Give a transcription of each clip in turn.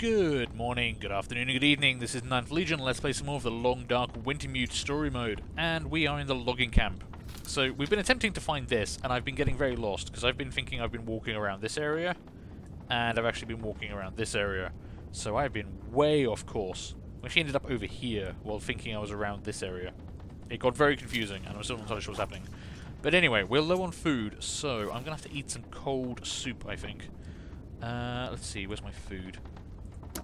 Good morning, good afternoon, and good evening. This is Ninth Legion. Let's play some more of the Long Dark Wintermute story mode. And we are in the logging camp. So we've been attempting to find this, and I've been getting very lost, because I've been thinking I've been walking around this area, and I've actually been walking around this area. So I've been way off course. I actually ended up over here, while thinking I was around this area. It got very confusing, and I'm still not entirely sure what's happening. But anyway, we're low on food, so I'm going to have to eat some cold soup, I think. Let's see, where's my food?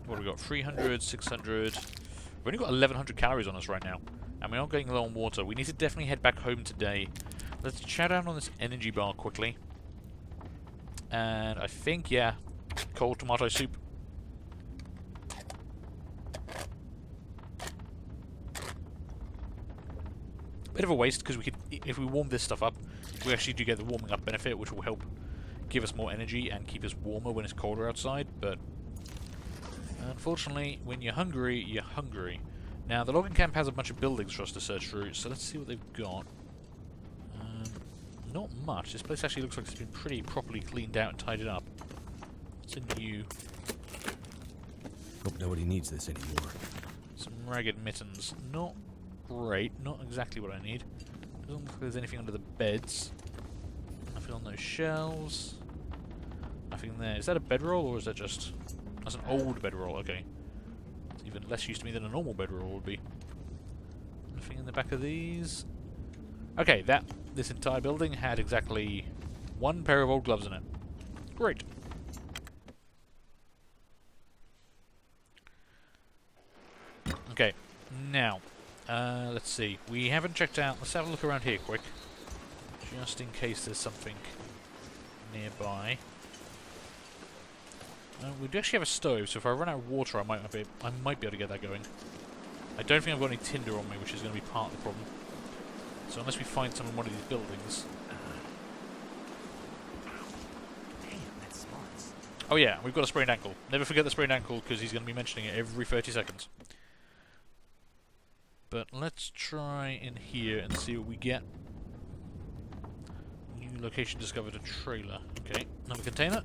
What have we got? 300, 600. We've only got 1100 calories on us right now. And we are getting low on water. We need to definitely head back home today. Let's chow down on this energy bar quickly. And I think, yeah, cold tomato soup. Bit of a waste, because we could, if we warm this stuff up, we actually do get the warming up benefit, which will help give us more energy and keep us warmer when it's colder outside, but unfortunately, when you're hungry, you're hungry. Now, the logging camp has a bunch of buildings for us to search through, so let's see what they've got. Not much. This place actually looks like it's been pretty properly cleaned out and tidied up. It's a new... Hope nobody needs this anymore. Some ragged mittens. Not great. Not exactly what I need. Doesn't look like there's anything under the beds. Nothing on those shelves. Nothing there. Is that a bedroll, or is that just... That's an old bedroll, okay. It's even less used to me than a normal bedroll would be. Nothing in the back of these. Okay, this entire building had exactly one pair of old gloves in it. Great. Okay, now, let's see. We haven't checked out... Let's have a look around here quick. Just in case there's something nearby. We do actually have a stove, so if I run out of water, I might be able to get that going. I don't think I've got any tinder on me, which is going to be part of the problem. So unless we find some in one of these buildings. Oh yeah, we've got a sprained ankle. Never forget the sprained ankle, because he's going to be mentioning it every 30 seconds. But let's try in here and see what we get. New location discovered, a trailer. Okay, another container.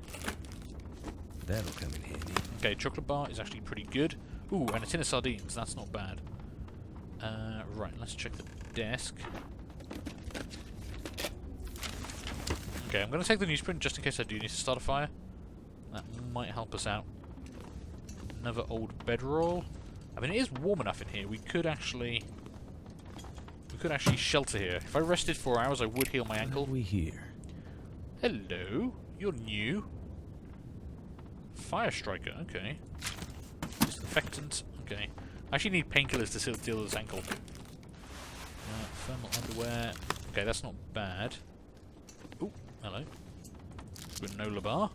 That'll come in handy. Okay, chocolate bar is actually pretty good. Ooh, and a tin of sardines. That's not bad. Right, let's check the desk. Okay, I'm going to take the newsprint just in case I do need to start a fire. That might help us out. Another old bedroll. I mean, it is warm enough in here. We could actually shelter here. If I rested 4 hours, I would heal my ankle. What are we here? Hello, you're new. Fire striker, okay. Disinfectant, okay. I actually need painkillers to deal with this ankle. Thermal underwear. Okay, that's not bad. Ooh, hello. Granola bar.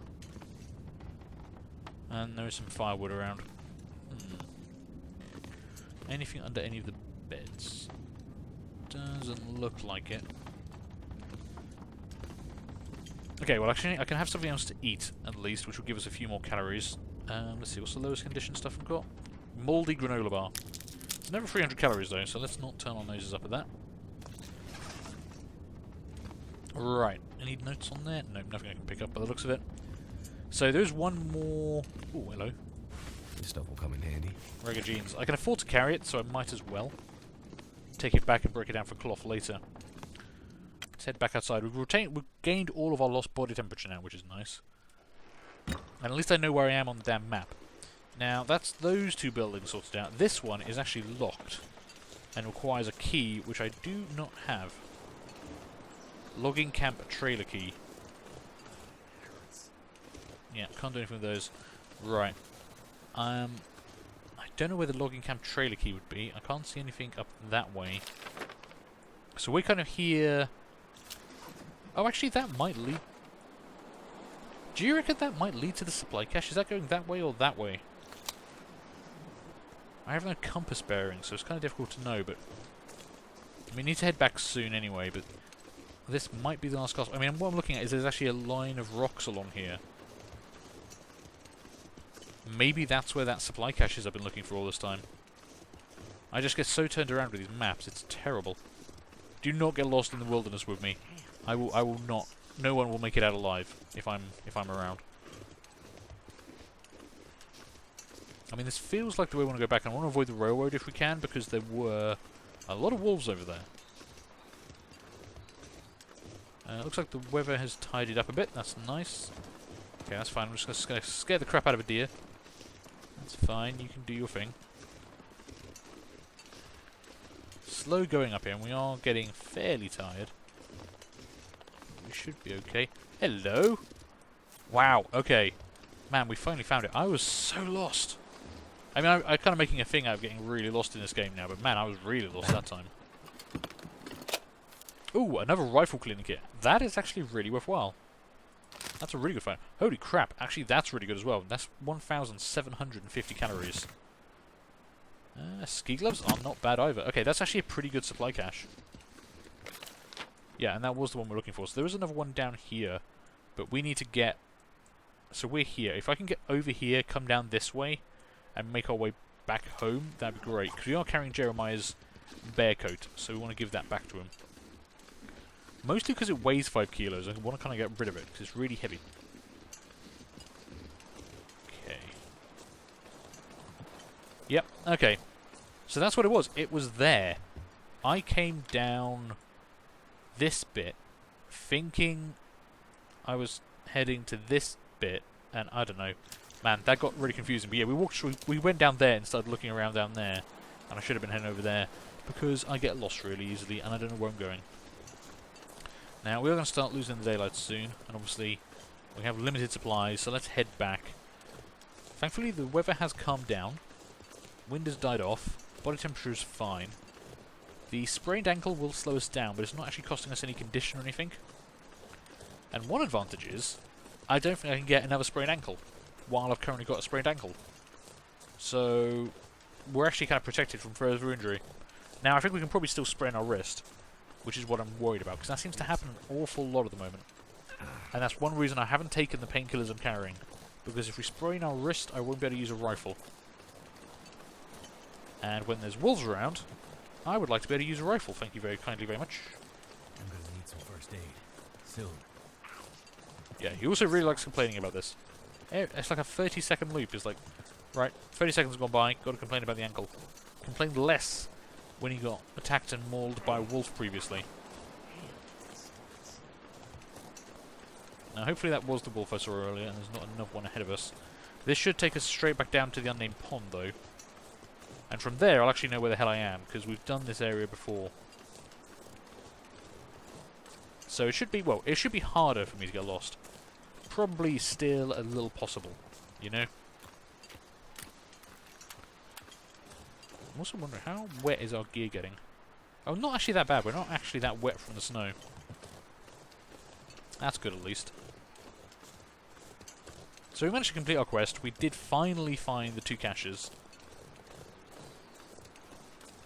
And there is some firewood around. Anything under any of the beds? Doesn't look like it. Okay, well actually I can have something else to eat, at least, which will give us a few more calories. Let's see, what's the lowest condition stuff we've got? Mouldy granola bar. It's never 300 calories though, so let's not turn our noses up at that. Right, any notes on there? No, nothing I can pick up by the looks of it. So there's one more... Oh, hello. This stuff will come in handy. Regular jeans. I can afford to carry it, so I might as well. Take it back and break it down for cloth later. Let's head back outside. We've gained all of our lost body temperature now, which is nice. And at least I know where I am on the damn map. Now, that's those two buildings sorted out. This one is actually locked and requires a key, which I do not have. Logging camp trailer key. Yeah, can't do anything with those. Right. I don't know where the logging camp trailer key would be. I can't see anything up that way. So we're kind of here... Oh, actually, that might lead... Do you reckon that might lead to the supply cache? Is that going that way or that way? I have no compass bearing, so it's kind of difficult to know, but... We need to head back soon anyway, but... This might be the last castle. I mean, what I'm looking at is there's actually a line of rocks along here. Maybe that's where that supply cache is I've been looking for all this time. I just get so turned around with these maps, it's terrible. Do not get lost in the wilderness with me. I will not. No one will make it out alive if I'm around. I mean, this feels like the way we want to go back. I want to avoid the railroad if we can, because there were a lot of wolves over there. Looks like the weather has tidied up a bit. That's nice. Okay, that's fine. I'm just going to scare the crap out of a deer. That's fine. You can do your thing. Slow going up here, and we are getting fairly tired. We should be okay. Hello! Wow, okay. Man, we finally found it. I was so lost. I mean, I'm kind of making a thing out of getting really lost in this game now, but man, I was really lost that time. Ooh, another rifle cleaning kit. That is actually really worthwhile. That's a really good find. Holy crap, actually that's really good as well. That's 1,750 calories. Ski gloves are not bad either. Okay, that's actually a pretty good supply cache. Yeah, and that was the one we're looking for. So there is another one down here, but we need to get... So we're here. If I can get over here, come down this way, and make our way back home, that'd be great. Because we are carrying Jeremiah's bear coat, so we want to give that back to him. Mostly because it weighs 5 kilos. I want to kind of get rid of it, because it's really heavy. Okay. Yep, okay. So that's what it was. It was there. I came down this bit, thinking I was heading to this bit, and I don't know. Man, that got really confusing. But yeah, we went down there and started looking around down there, and I should have been heading over there, because I get lost really easily, and I don't know where I'm going. Now, we're going to start losing the daylight soon, and obviously we have limited supplies, so let's head back. Thankfully, the weather has calmed down. Wind has died off. Body temperature is fine. The sprained ankle will slow us down, but it's not actually costing us any condition or anything. And one advantage is, I don't think I can get another sprained ankle while I've currently got a sprained ankle. So, we're actually kind of protected from further injury. Now, I think we can probably still sprain our wrist, which is what I'm worried about, because that seems to happen an awful lot at the moment. And that's one reason I haven't taken the painkillers I'm carrying, because if we sprain our wrist, I won't be able to use a rifle. And when there's wolves around, I would like to be able to use a rifle. Thank you very kindly very much. I'm gonna need some first aid. Soon. Yeah, he also really likes complaining about this. It's like a 30-second loop. It's like, right, 30 seconds gone by, got to complain about the ankle. Complained less when he got attacked and mauled by a wolf previously. Now, hopefully that was the wolf I saw earlier, and there's not another one ahead of us. This should take us straight back down to the unnamed pond, though. And from there, I'll actually know where the hell I am, because we've done this area before. So it should be, well, it should be harder for me to get lost. Probably still a little possible, you know? I'm also wondering, how wet is our gear getting? Oh, not actually that bad. We're not actually that wet from the snow. That's good, at least. So we managed to complete our quest. We did finally find the 2 caches.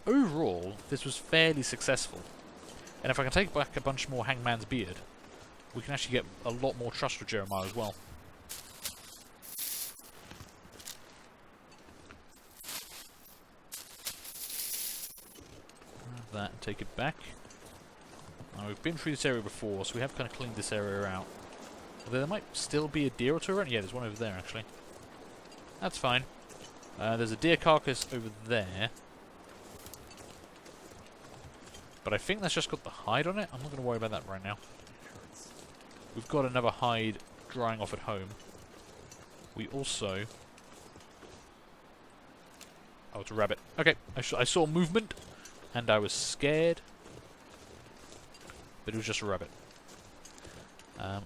Overall, this was fairly successful. And if I can take back a bunch more Hangman's Beard, we can actually get a lot more trust with Jeremiah as well. Grab that and take it back. Now, we've been through this area before, so we have kind of cleaned this area out. Although there might still be a deer or two around. Yeah, there's one over there, actually. That's fine. There's a deer carcass over there. But I think that's just got the hide on it. I'm not going to worry about that right now. We've got another hide drying off at home. We also... Oh, it's a rabbit. Okay, I saw movement, and I was scared. But it was just a rabbit.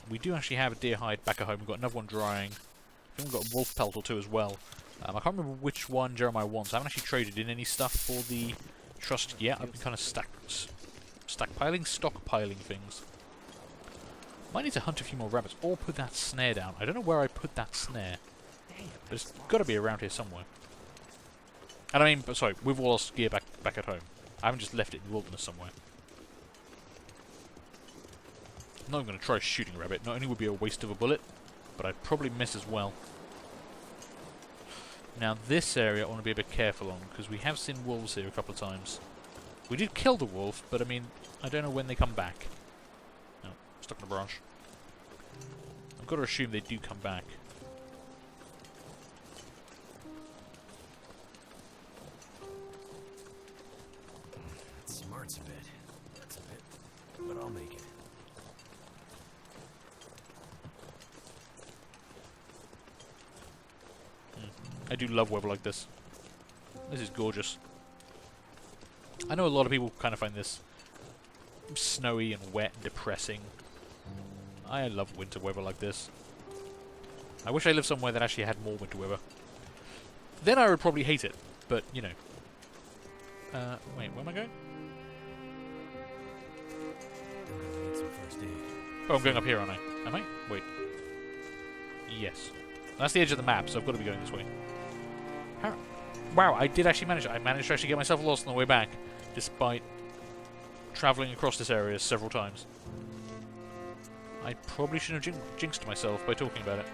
We do actually have a deer hide back at home. We've got another one drying. I think we've got a wolf pelt or 2 as well. I can't remember which one Jeremiah wants. I haven't actually traded in any stuff for the trust yet. I've been kind of stockpiling things. Might need to hunt a few more rabbits, or put that snare down. I don't know where I put that snare, but it's got to be around here somewhere. And I mean, sorry, with all our gear back at home. I haven't just left it in the wilderness somewhere. I'm not going to try shooting a rabbit. Not only would be a waste of a bullet, but I'd probably miss as well. Now this area I want to be a bit careful on, because we have seen wolves here a couple of times. We did kill the wolf, but I mean, I don't know when they come back. No, stuck in a branch. I've got to assume they do come back. I do love weather like this. This is gorgeous. I know a lot of people kind of find this snowy and wet and depressing. I love winter weather like this. I wish I lived somewhere that actually had more winter weather. Then I would probably hate it, but, you know. Wait, where am I going? I'm gonna need some first aid. Oh, I'm going up here, aren't I? Am I? Wait. Yes. That's the edge of the map, so I've got to be going this way. How? Wow, I did actually manage it. I managed to actually get myself lost on the way back, despite travelling across this area several times. I probably shouldn't have jinxed myself by talking about it.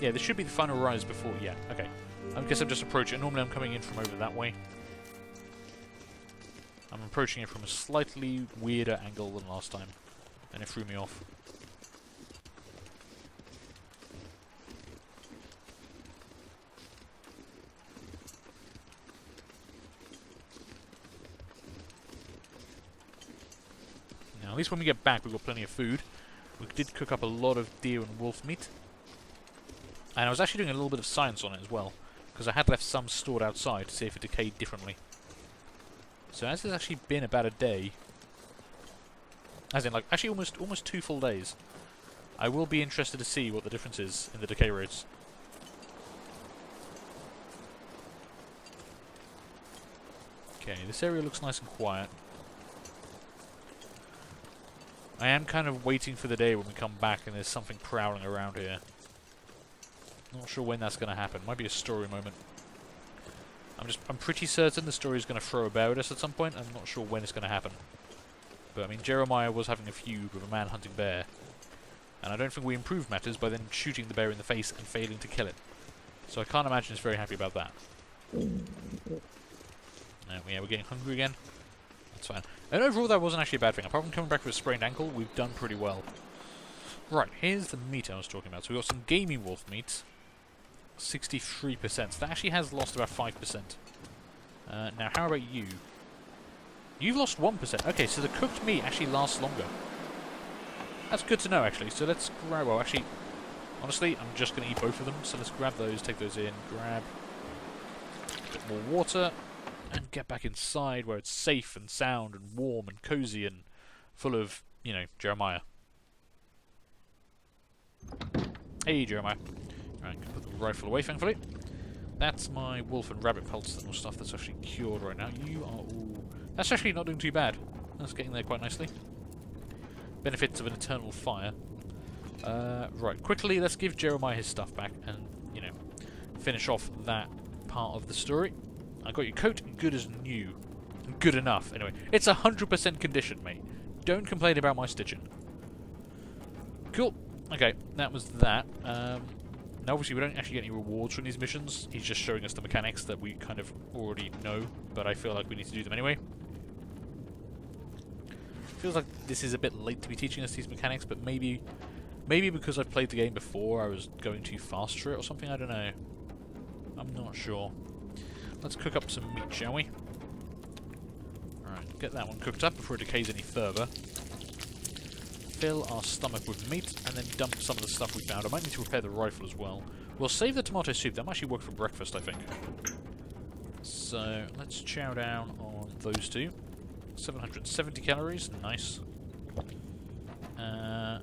Yeah, this should be the final rise before... Yeah, okay. I guess I'm just approaching... Normally I'm coming in from over that way. I'm approaching it from a slightly weirder angle than last time. And it threw me off. Now, at least when we get back, we've got plenty of food. We did cook up a lot of deer and wolf meat. And I was actually doing a little bit of science on it as well, because I had left some stored outside to see if it decayed differently. So as it's actually been about a day, as in like actually almost 2 full days, I will be interested to see what the difference is in the decay rates. Okay, this area looks nice and quiet. I am kind of waiting for the day when we come back and there's something prowling around here. Not sure when that's going to happen. Might be a story moment. I'm pretty certain the story is going to throw a bear at us at some point. I'm not sure when it's going to happen. But I mean, Jeremiah was having a feud with a man hunting bear, and I don't think we improved matters by then shooting the bear in the face and failing to kill it. So I can't imagine he's very happy about that. Yeah, we're getting hungry again. That's fine. And overall, that wasn't actually a bad thing. Apart from coming back with a sprained ankle, we've done pretty well. Right, here's the meat I was talking about. So we've got some gamey wolf meat. 63%. So that actually has lost about 5%. Now, how about you? You've lost 1%. Okay, so the cooked meat actually lasts longer. That's good to know, actually. So let's grab... Well, actually, honestly, I'm just going to eat both of them. So let's grab those, take those in, grab a bit more water, and get back inside where it's safe and sound and warm and cozy and full of, you know, Jeremiah. Hey, Jeremiah. Right, put the rifle away, thankfully. That's my wolf and rabbit pelts and all stuff that's actually cured right now. You are all... That's actually not doing too bad. That's getting there quite nicely. Benefits of an eternal fire. Right, quickly, let's give Jeremiah his stuff back and, you know, finish off that part of the story. I got your coat, good as new. Good enough, anyway. It's 100% condition, mate. Don't complain about my stitching. Cool. Okay, that was that. Now, obviously, we don't actually get any rewards from these missions. He's just showing us the mechanics that we kind of already know, but I feel like we need to do them anyway. Feels like this is a bit late to be teaching us these mechanics, but maybe because I've played the game before, I was going too fast for it or something. I don't know. I'm not sure. Let's cook up some meat, shall we? Alright, get that one cooked up before it decays any further. Fill our stomach with meat, and then dump some of the stuff we found. I might need to repair the rifle as well. We'll save the tomato soup. That might actually work for breakfast, I think. So, let's chow down on those two. 770 calories. Nice. And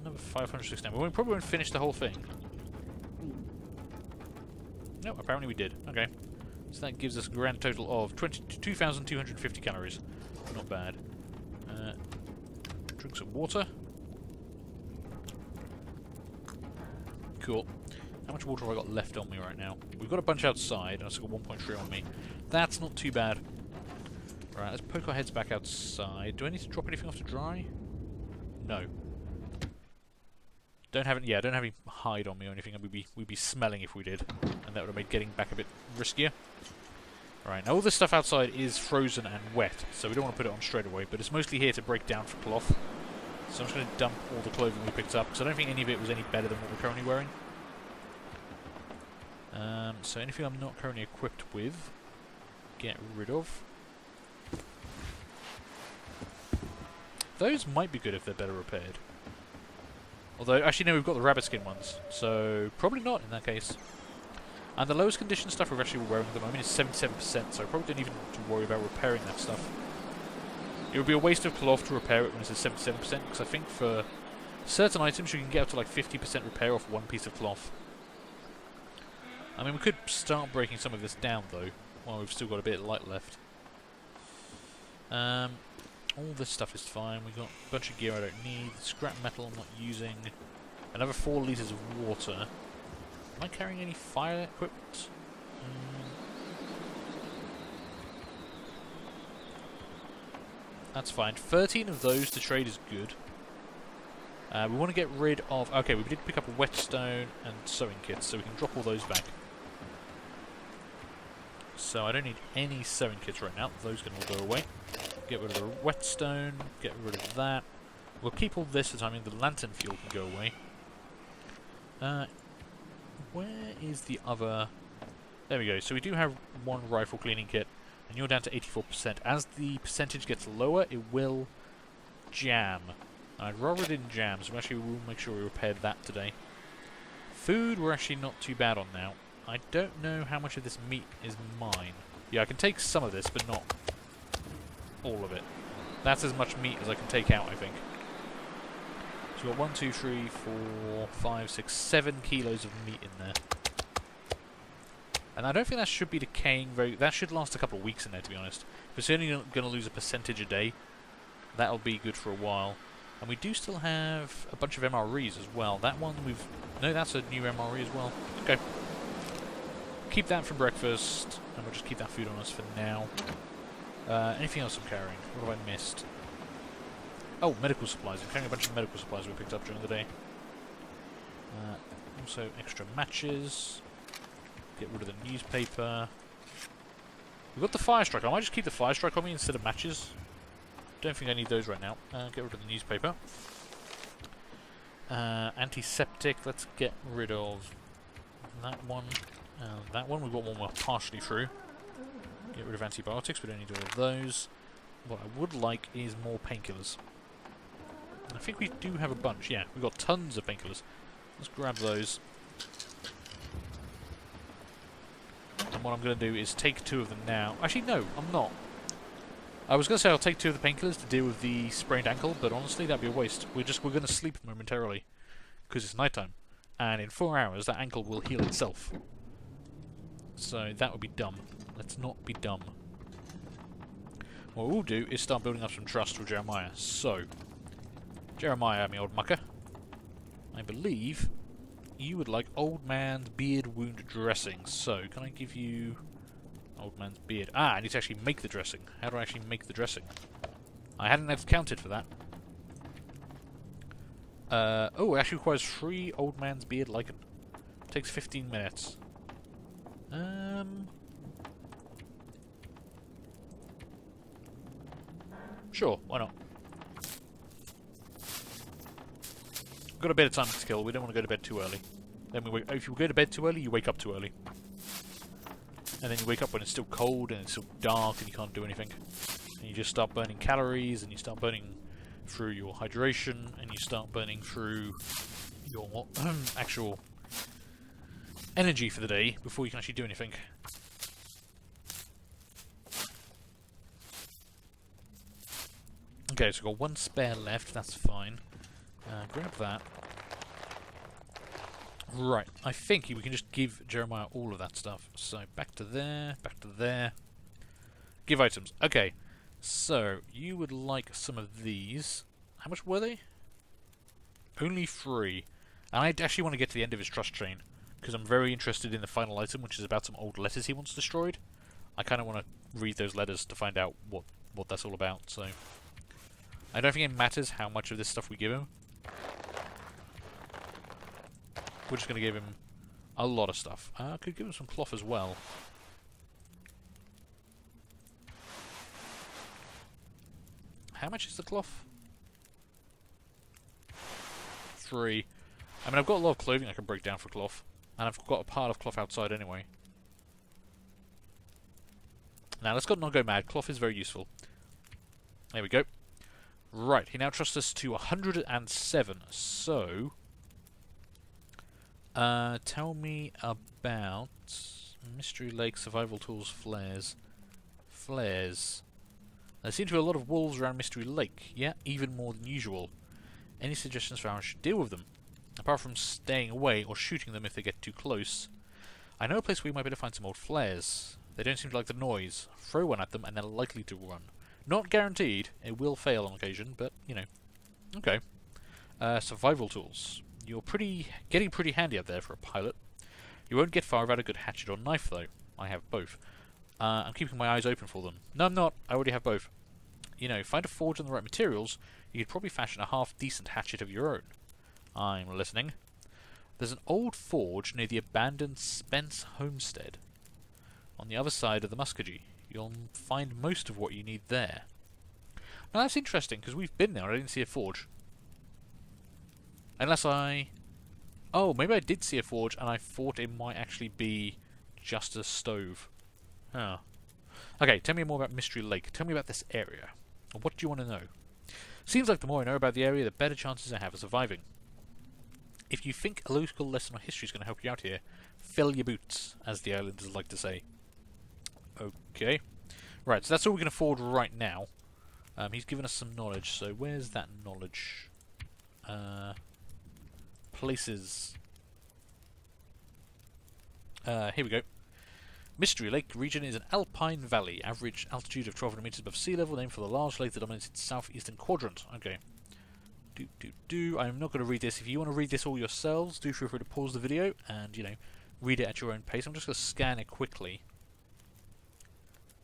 another 569. We probably won't finish the whole thing. No, apparently we did. Okay. So that gives us a grand total of 2,250 calories. Not bad. Drink some water. Cool. How much water have I got left on me right now? We've got a bunch outside, and I've still got 1.3 on me. That's not too bad. Right, let's poke our heads back outside. Do I need to drop anything off to dry? No. Don't have any hide on me or anything, and we'd be smelling if we did, and that would have made getting back a bit riskier. Alright, now all this stuff outside is frozen and wet, so we don't want to put it on straight away, but it's mostly here to break down for cloth. So I'm just going to dump all the clothing we picked up, because I don't think any of it was any better than what we're currently wearing. So anything I'm not currently equipped with, get rid of. Those might be good if they're better repaired. Although, actually no, we've got the rabbit skin ones, so probably not in that case. And the lowest condition stuff we're actually wearing at the moment is 77%, so I probably don't even need to worry about repairing that stuff. It would be a waste of cloth to repair it when it's at 77%, because I think for certain items you can get up to like 50% repair off one piece of cloth. I mean, we could start breaking some of this down though, while we've still got a bit of light left. All this stuff is fine. We've got a bunch of gear I don't need. Scrap metal I'm not using. Another 4 litres of water. Am I carrying any fire equipment? That's fine. 13 of those to trade is good. We want to get rid of... Okay, we did pick up a whetstone and sewing kits, so we can drop all those back. So I don't need any sewing kits right now. Those can all go away. Get rid of the whetstone. Get rid of that. We'll keep all this for the time being. The lantern fuel can go away. Where is the other... There we go. So we do have one rifle cleaning kit, and you're down to 84%. As the percentage gets lower, it will jam. I'd rather it didn't jam, so actually we'll make sure we repaired that today. Food we're actually not too bad on now. I don't know how much of this meat is mine. Yeah, I can take some of this, but not all of it. That's as much meat as I can take out, I think. So we've got 1, 2, 3, 4, 5, 6, 7 kilos of meat in there. And I don't think that should be decaying very... That should last a couple of weeks in there, to be honest. If we're certainly going to lose a percentage a day, that'll be good for a while. And we do still have a bunch of MREs as well. That one we've... No, that's a new MRE as well. Okay. Keep that for breakfast, and we'll just keep that food on us for now. Anything else I'm carrying? What have I missed? Oh, medical supplies. I'm carrying a bunch of medical supplies we picked up during the day. Also, extra matches. Get rid of the newspaper. We've got the fire strike. I might just keep the fire strike on me instead of matches. Don't think I need those right now. Get rid of the newspaper. Antiseptic. Let's get rid of that one. That one. We've got one we're partially through. Get rid of antibiotics. We don't need all of those. What I would like is more painkillers. I think we do have a bunch. Yeah, we've got tons of painkillers. Let's grab those. And what I'm going to do is take 2 of them now. Actually, no, I'm not. I was going to say I'll take 2 of the painkillers to deal with the sprained ankle, but honestly, that'd be a waste. We're going to sleep momentarily because it's nighttime, and in 4 hours that ankle will heal itself. So that would be dumb. Let's not be dumb. What we'll do is start building up some trust with Jeremiah. So, Jeremiah, my old mucker, I believe you would like Old Man's Beard Wound Dressing. So, can I give you Old Man's Beard? Ah, I need to actually make the dressing. How do I actually make the dressing? I hadn't accounted for that. Oh, it actually requires 3 Old Man's Beard lichen. Takes 15 minutes. Sure, why not? We've got a bit of time to kill. We don't want to go to bed too early. Then we wake, if you go to bed too early, you wake up too early. And then you wake up when it's still cold and it's still dark and you can't do anything. And you just start burning calories and you start burning through your hydration and you start burning through your actual energy for the day before you can actually do anything. Okay, so we've got 1 spare left, that's fine. Grab that. Right, I think we can just give Jeremiah all of that stuff. So, back to there, back to there. Give items. Okay, so, you would like some of these. How much were they? Only 3. And I actually want to get to the end of his trust chain, because I'm very interested in the final item, which is about some old letters he wants destroyed. I kind of want to read those letters to find out what that's all about, so... I don't think it matters how much of this stuff we give him. We're just going to give him a lot of stuff. I could give him some cloth as well. How much is the cloth? 3. I mean, I've got a lot of clothing I can break down for cloth. And I've got a part of cloth outside anyway. Now, let's not go mad. Cloth is very useful. There we go. Right, he now trusts us to 107. So, Tell me about Mystery Lake survival tools, flares. Flares. There seem to be a lot of wolves around Mystery Lake. Yeah, even more than usual. Any suggestions for how I should deal with them? Apart from staying away or shooting them if they get too close. I know a place where you might be able to find some old flares. They don't seem to like the noise. Throw one at them and they're likely to run. Not guaranteed. It will fail on occasion, but, you know. Okay. Survival tools. You're getting pretty handy up there for a pilot. You won't get far without a good hatchet or knife, though. I have both. I'm keeping my eyes open for them. No, I'm not. I already have both. You know, find a forge and the right materials, you could probably fashion a half-decent hatchet of your own. I'm listening. There's an old forge near the abandoned Spence homestead. On the other side of the Muskogee. You'll find most of what you need there. Now that's interesting, because we've been there and I didn't see a forge. Unless I... Oh, maybe I did see a forge and I thought it might actually be just a stove. Huh. Okay, tell me more about Mystery Lake. Tell me about this area. What do you want to know? Seems like the more I know about the area, the better chances I have of surviving. If you think a local lesson on history is going to help you out here, fill your boots, as the islanders like to say. Okay. Right, so that's all we can afford right now. He's given us some knowledge, so where's that knowledge? Places. Here we go. Mystery Lake region is an alpine valley, average altitude of 1,200 meters above sea level, named for the large lake that dominates its southeastern quadrant. Okay. I'm not going to read this. If you want to read this all yourselves, do feel free to pause the video and, you know, read it at your own pace. I'm just going to scan it quickly.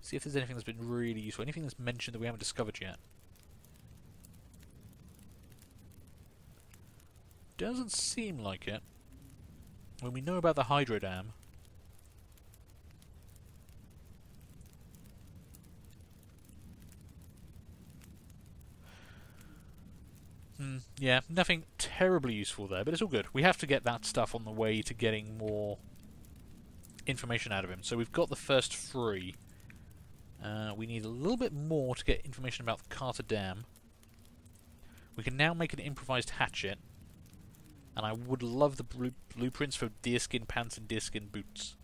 See if there's anything that's been really useful. Anything that's mentioned that we haven't discovered yet. Doesn't seem like it. When we know about the hydro dam. Yeah, nothing terribly useful there, but it's all good. We have to get that stuff on the way to getting more information out of him. So we've got the first 3. We need a little bit more to get information about the Carter Dam. We can now make an improvised hatchet. And I would love the blueprints for deerskin pants and deerskin boots.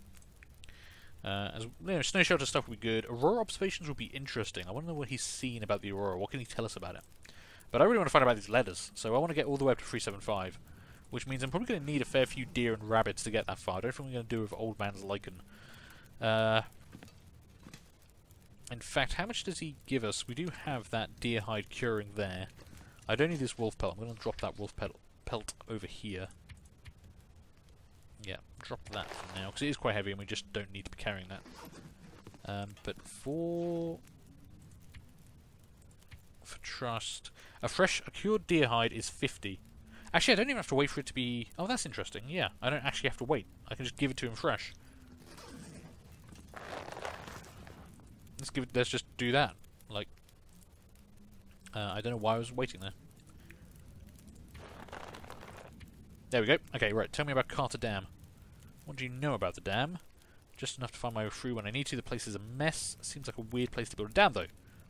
As you know, snow shelter stuff would be good. Aurora observations would be interesting. I want to know what he's seen about the Aurora. What can he tell us about it? But I really want to find out about these letters, so I want to get all the way up to 375, which means I'm probably going to need a fair few deer and rabbits to get that far. I don't think we're going to do with Old Man's Lichen. In fact, how much does he give us? We do have that deer hide curing there. I don't need this wolf pelt. I'm going to drop that wolf pelt over here. Yeah, drop that for now, because it is quite heavy and we just don't need to be carrying that. But for trust, a cured deer hide is 50. Actually, I don't even have to wait for it to be... Oh, that's interesting. Yeah, I don't actually have to wait. I can just give it to him fresh. Let's just do that. Like, I don't know why I was waiting there. There we go. Okay, right. Tell me about Carter Dam. What do you know about the dam? Just enough to find my way through when I need to. The place is a mess. Seems like a weird place to build a dam, though.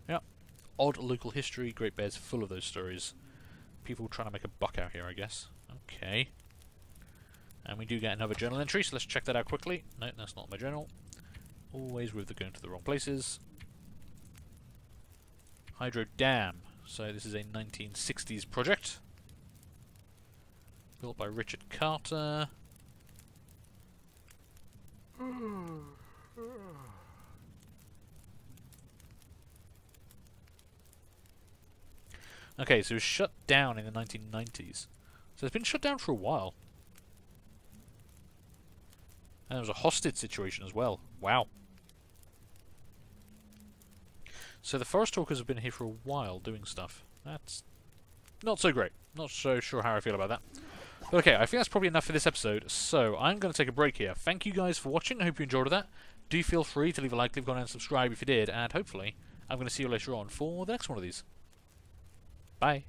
Yeah. Odd local history. Great Bear's full of those stories. People trying to make a buck out here, I guess. Okay. And we do get another journal entry, so let's check that out quickly. No, that's not my journal. Always with the going to the wrong places. Hydro Dam. So this is a 1960s project. Built by Richard Carter. Okay, so it was shut down in the 1990s. So it's been shut down for a while. And there was a hostage situation as well. Wow. So the forest talkers have been here for a while doing stuff. That's not so great. Not so sure how I feel about that. But okay, I think that's probably enough for this episode. So I'm going to take a break here. Thank you guys for watching. I hope you enjoyed that. Do feel free to leave a like, leave a comment and subscribe if you did. And hopefully I'm going to see you later on for the next one of these. Bye.